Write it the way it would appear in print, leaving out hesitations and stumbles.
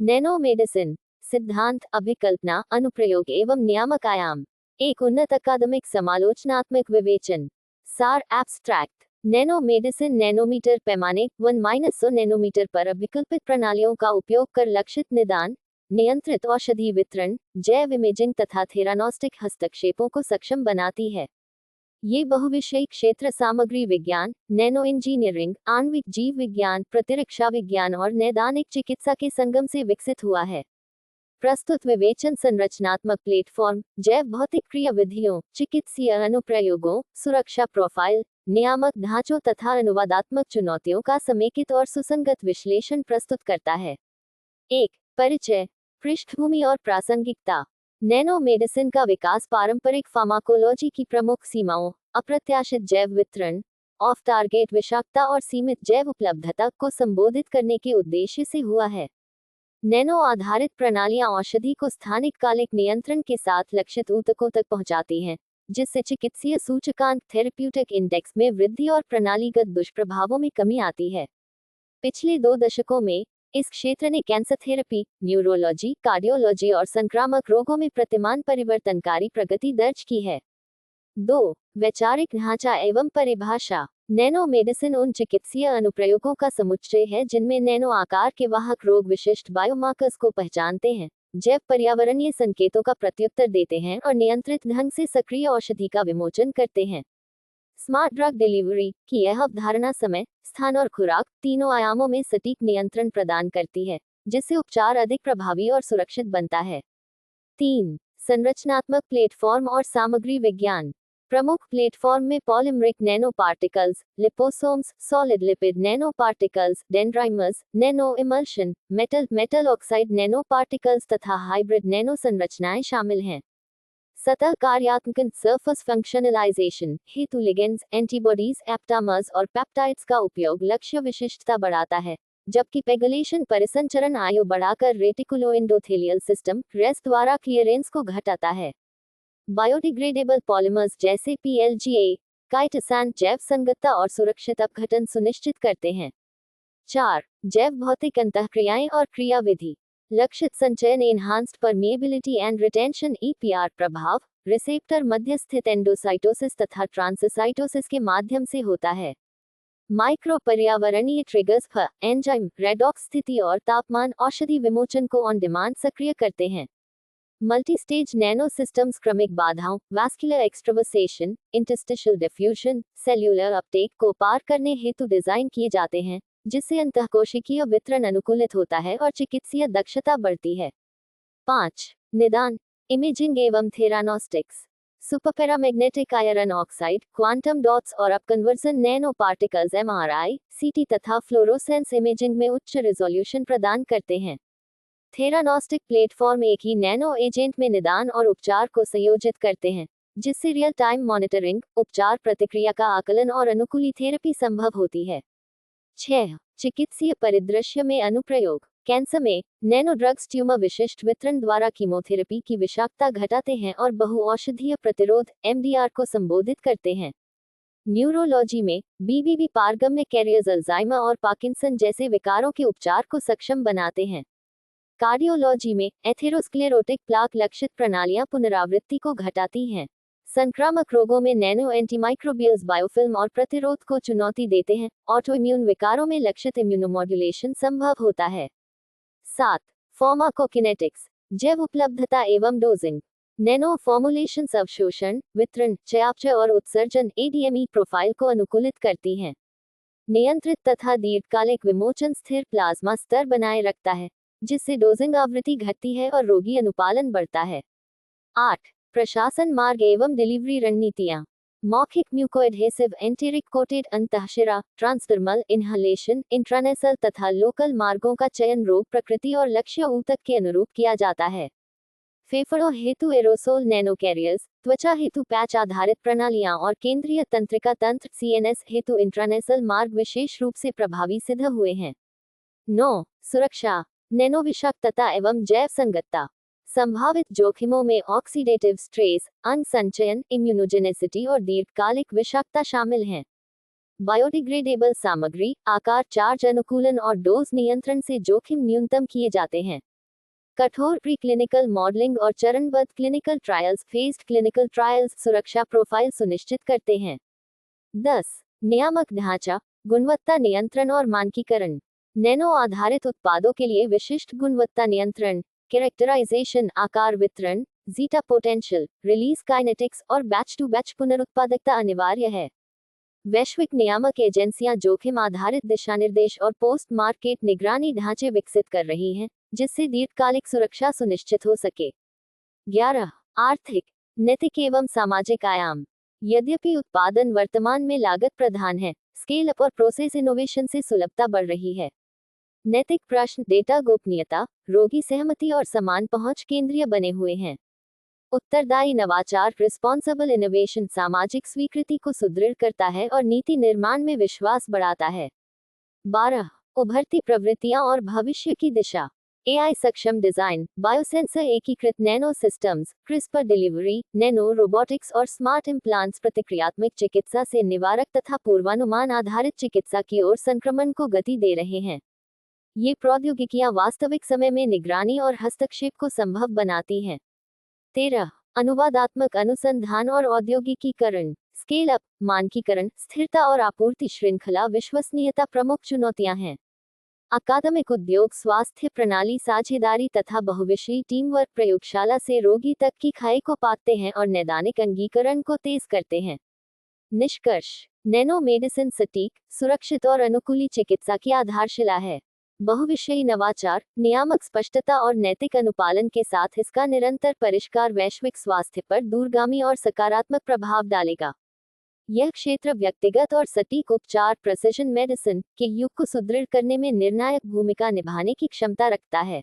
Nano medicine सिद्धांत, अभिकल्पना, अनुप्रयोग एवं नियामक आयाम। एक उन्नत अकादमिक समालोचनात्मक विवेचन। सार एब्स्ट्रैक्ट। नैनो मेडिसिन नैनोमीटर पैमाने 1-100 नैनोमीटर पर अभिकल्पित प्रणालियों का उपयोग कर लक्षित निदान, नियंत्रित औषधि वितरण, जैव इमेजिंग तथा थेरानोस्टिक हस्तक्षेपों को सक्षम बनाती है। ये बहुविषयी क्षेत्र सामग्री विज्ञान, नैनो इंजीनियरिंग, आणविक जीव विज्ञान, प्रतिरक्षा विज्ञान और नैदानिक चिकित्सा के संगम से विकसित हुआ है। प्रस्तुत विवेचन संरचनात्मक प्लेटफॉर्म, जैव भौतिक क्रिया विधियों, चिकित्सीय अनुप्रयोगों, सुरक्षा प्रोफाइल, नियामक ढांचों तथा अनुवादात्मक चुनौतियों का समेकित और सुसंगत विश्लेषण प्रस्तुत करता है। 1. परिचय, पृष्ठभूमि और प्रासंगिकता। नैनो मेडिसिन का विकास पारंपरिक फार्माकोलॉजी की प्रमुख सीमाओं, अप्रत्याशित जैव वितरण, ऑफ टारगेट विषाक्तता और सीमित जैव उपलब्धता को संबोधित करने के उद्देश्य से हुआ है। नैनो आधारित प्रणालियां औषधि को स्थानिक कालिक नियंत्रण के साथ लक्षित ऊतकों तक पहुंचाती हैं, जिससे चिकित्सीय सूचकांक थेरेप्यूटिक इंडेक्स में वृद्धि और प्रणालीगत दुष्प्रभावों में कमी आती है। पिछले 2 दशकों में इस क्षेत्र ने कैंसर थेरेपी, न्यूरोलॉजी, कार्डियोलॉजी और संक्रामक रोगों में प्रतिमान परिवर्तनकारी प्रगति दर्ज की है। 2. वैचारिक ढांचा एवं परिभाषा। नैनो मेडिसिन उन चिकित्सीय अनुप्रयोगों का समुच्चय है जिनमें नैनो आकार के वाहक रोग विशिष्ट बायोमार्कर्स को पहचानते हैं, जैव पर्यावरणीय संकेतों का प्रत्युत्तर देते हैं और नियंत्रित ढंग से सक्रिय औषधि का विमोचन करते हैं। स्मार्ट ड्रग डिलीवरी की यह अवधारणा समय, स्थान और खुराक तीनों आयामों में सटीक नियंत्रण प्रदान करती है, जिससे उपचार अधिक प्रभावी और सुरक्षित बनता है। 3. संरचनात्मक प्लेटफॉर्म और सामग्री विज्ञान। प्रमुख प्लेटफॉर्म में polymeric nano particles, liposomes, solid lipid nano particles, डेंड्राइमर्स, nano emulsion, metal oxide nano particles तथा हाइब्रिड नैनो संरचनाएं शामिल हैं। सतह कार्यात्मक सरफेस फंक्शनलाइजेशन हेतु लिगेंड्स, एंटीबॉडीज, एप्टामर्स और पेप्टाइड्स का उपयोग लक्ष्य विशिष्टता बढ़ाता है, जबकि पेगुलेशन परिसंचरण आयु बढ़ाकर रेटिकुलो एंडोथेलियल सिस्टम रेस द्वारा क्लियरेंस को घटाता है। बायोडिग्रेडेबल पॉलीमर्स जैसे PLGA, काइटोसान जैव संगतता और सुरक्षित अपघटन सुनिश्चित करते हैं। 4. जैव भौतिक अंतःक्रियाएं और क्रिया विधि। लक्षित संचयन enhanced permeability and retention EPR प्रभाव रिसेप्टर मध्यस्थित एंडोसाइटोसिस तथा ट्रांससाइटोसिस के माध्यम से होता है। माइक्रो पर्यावरणीय ट्रिगर्स एंजाइम, रेडॉक्स स्थिति और तापमान औषधि विमोचन को ऑन डिमांड सक्रिय करते हैं। मल्टी स्टेज नैनो सिस्टम्स क्रमिक बाधाओं, vascular extravasation, interstitial diffusion, cellular uptake को पार करने हेतु डिजाइन किए जाते हैं, जिससे अंतःकोशिकीय वितरण अनुकूलित होता है और चिकित्सीय दक्षता बढ़ती है। 5. निदान, इमेजिंग एवं थेरानोस्टिक्स। सुपरपैरामैग्नेटिक आयरन ऑक्साइड, क्वांटम डॉट्स और अपकन्वर्जन नैनो पार्टिकल्स MRI, CT तथा फ्लोरोसेंस इमेजिंग में उच्च रिजोल्यूशन प्रदान करते हैं। थेरानोस्टिक प्लेटफॉर्म एक ही नैनो एजेंट में निदान और उपचार को संयोजित करते हैं, जिससे रियल टाइम मॉनिटरिंग, उपचार प्रतिक्रिया का आकलन और अनुकूली थेरेपी संभव होती है। 6. चिकित्सीय परिदृश्य में अनुप्रयोग। कैंसर में नैनो ड्रग्स ट्यूमर विशिष्ट वितरण द्वारा कीमोथेरेपी की विषाक्तता घटाते हैं और बहुऔषधीय प्रतिरोध MDR को संबोधित करते हैं। न्यूरोलॉजी में BBB पारगम्य कैरियर्स अल्जाइमर और पार्किंसन जैसे विकारों के उपचार को सक्षम बनाते हैं। कार्डियोलॉजी में एथेरोस्क्लेरोटिक प्लाक लक्षित प्रणालियां पुनरावृत्ति को घटाती हैं। संक्रामक रोगों में नैनो एंटीमाइक्रोबियल्स बायोफिल्म और प्रतिरोध को चुनौती देते हैं। ऑटोइम्यून विकारों में लक्षित इम्यूनोमॉड्यूलेशन संभव होता है। 7. फार्माकोकिनेटिक्स, जैव उपलब्धता एवं डोजिंग। नैनो फॉर्मुलेशंस अवशोषण, वितरण, चयापचय और उत्सर्जन ADME प्रोफाइल को अनुकूलित करती हैं। नियंत्रित तथा दीर्घकालिक विमोचन स्थिर प्लाज्मा स्तर बनाए रखता है, जिससे डोजिंग आवृत्ति घटती है और रोगी अनुपालन बढ़ता है। 8. प्रशासन मार्ग एवं डिलीवरी रणनीतियां। मौखिक म्यूकोएडहेसिव एंटेरिक कोटेड अंतःशिरा, ट्रांसडर्मल इनहलेशन, इंट्रानेसल तथा लोकल मार्गों का चयन रोग प्रकृति और लक्ष्य ऊतक के अनुरूप किया जाता है। फेफड़ों हेतु एरोसोल नैनो कैरियर्स, त्वचा हेतु पैच आधारित प्रणालियां और केंद्रीय तंत्रिका तंत्र CNS हेतु इंट्रानेसल मार्ग विशेष रूप से प्रभावी सिद्ध हुए हैं। 9. सुरक्षा, नैनो विषाक्तता एवं जैव संगतता। संभावित जोखिमों में ऑक्सीडेटिव स्ट्रेस, अंग संचयन, इम्यूनोजेनेसिटी और दीर्घकालिक विषाक्तता शामिल हैं। बायोडिग्रेडेबल सामग्री, आकार, चार्ज अनुकूलन और डोज नियंत्रण से जोखिम न्यूनतम किए जाते हैं। कठोर प्रीक्लिनिकल मॉडलिंग और चरणबद्ध clinical trials phased clinical trials सुरक्षा प्रोफाइल सुनिश्चित करते हैं। 10. नियामक ढांचा, गुणवत्ता नियंत्रण और मानकीकरण। नैनो आधारित उत्पादों के लिए विशिष्ट गुणवत्ता नियंत्रण, कैरेक्टराइजेशन, आकार वितरण, जीटा पोटेंशियल, रिलीज काइनेटिक्स और बैच टू बैच पुनरुत्पादकता अनिवार्य है। वैश्विक नियामक एजेंसियां जोखिम आधारित दिशानिर्देश और पोस्ट मार्केट निगरानी ढांचे विकसित कर रही हैं, जिससे दीर्घकालिक सुरक्षा सुनिश्चित हो सके। 11. आर्थिक, नैतिक एवं सामाजिक आयाम। यद्यपि उत्पादन वर्तमान में लागत प्रधान है, स्केल अप और प्रोसेस इनोवेशन से सुलभता बढ़ रही है। नैतिक प्रश्न डेटा गोपनीयता, रोगी सहमति और समान पहुंच केंद्रीय बने हुए हैं। उत्तरदायी नवाचार रिस्पॉन्सिबल इनोवेशन सामाजिक स्वीकृति को सुदृढ़ करता है और नीति निर्माण में विश्वास बढ़ाता है। 12. उभरती प्रवृत्तियां और भविष्य की दिशा। एआई सक्षम डिजाइन, बायोसेंसर एकीकृत nano systems, CRISPR delivery, nano robotics और स्मार्ट इम्प्लांट्स प्रतिक्रियात्मक चिकित्सा से निवारक तथा पूर्वानुमान आधारित चिकित्सा की ओर संक्रमण को गति दे रहे हैं। ये प्रौद्योगिकियां वास्तविक समय में निगरानी और हस्तक्षेप को संभव बनाती हैं। 13. अनुवादात्मक अनुसंधान और औद्योगिकीकरण। स्केल अप, मानकीकरण, स्थिरता और आपूर्ति श्रृंखला विश्वसनीयता प्रमुख चुनौतियां हैं। अकादमिक उद्योग स्वास्थ्य प्रणाली साझेदारी तथा बहुविषयी टीम वर्क प्रयोगशाला से रोगी तक की खाई को पाते हैं और नैदानिक अंगीकरण को तेज करते हैं। निष्कर्ष, नैनो मेडिसिन सटीक, सुरक्षित और अनुकूली चिकित्सा की आधारशिला है। बहुविषयी नवाचार, नियामक स्पष्टता और नैतिक अनुपालन के साथ इसका निरंतर परिष्कार वैश्विक स्वास्थ्य पर दूरगामी और सकारात्मक प्रभाव डालेगा। यह क्षेत्र व्यक्तिगत और सटीक उपचार प्रिसिजन मेडिसिन के युग को सुदृढ़ करने में निर्णायक भूमिका निभाने की क्षमता रखता है।